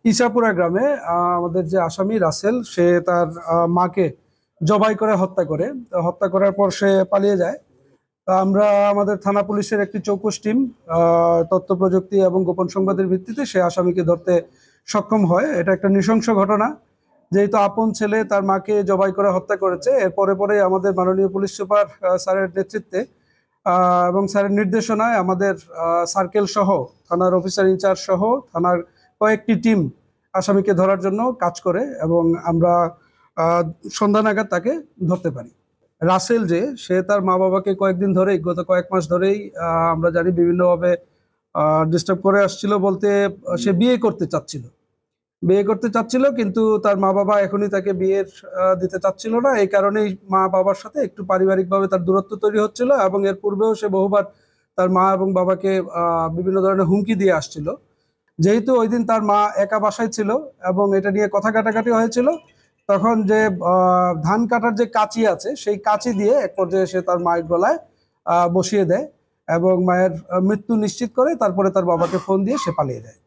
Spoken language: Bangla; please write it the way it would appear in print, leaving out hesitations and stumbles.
ইসাপুরা গ্রামে আমাদের যে আসামি রাসেল সে তার মাকে জবাই করে হত্যা করে। তো হত্যা করার পর সে পালিয়ে যায়। তো আমরা আমাদের থানা পুলিশের একটি চৌকস টিম তথ্য প্রযুক্তি এবং গোপন সংবাদের ভিত্তিতে সে আসামিকে ধরতে সক্ষম হয়। এটা একটা নৃশংস ঘটনা, যেহেতু আপন ছেলে তার মাকে জবাই করে হত্যা করেছে। এর পরে পরে আমাদের মাননীয় পুলিশ সুপার স্যারের নেতৃত্বে এবং স্যারের নির্দেশনায় আমাদের সার্কেল সহ থানার অফিসার ইনচার্জ সহ থানার কয়েকটি টিম আসামিকে ধরার জন্য কাজ করে এবং আমরা আহ, সন্ধ্যা নাগাদ তাকে ধরতে পারি। রাসেল যে সে তার মা বাবাকে কয়েকদিন ধরেই, গত কয়েক মাস ধরেই আমরা জানি বিভিন্নভাবে ডিস্টার্ব করে আসছিল। বলতে সে বিয়ে করতে চাচ্ছিল, কিন্তু তার মা বাবা এখনই তাকে বিয়ের দিতে চাচ্ছিল না। এই কারণেই মা বাবার সাথে একটু পারিবারিকভাবে তার দূরত্ব তৈরি হচ্ছিল, এবং এর পূর্বেও সে বহুবার তার মা এবং বাবাকে বিভিন্ন ধরনের হুমকি দিয়ে আসছিল। যেহেতু ওই দিন তার মা একা বাসায় ছিল এবং এটা নিয়ে কথা কাটাকাটি হয়েছিল, তখন যে ধান কাটার যে কাঁচি আছে সেই কাঁচি দিয়ে এক পর্যায়ে সে তার মায়ের গলায় বসিয়ে দেয় এবং মায়ের মৃত্যু নিশ্চিত করে। তারপরে তার বাবাকে ফোন দিয়ে সে পালিয়ে যায়।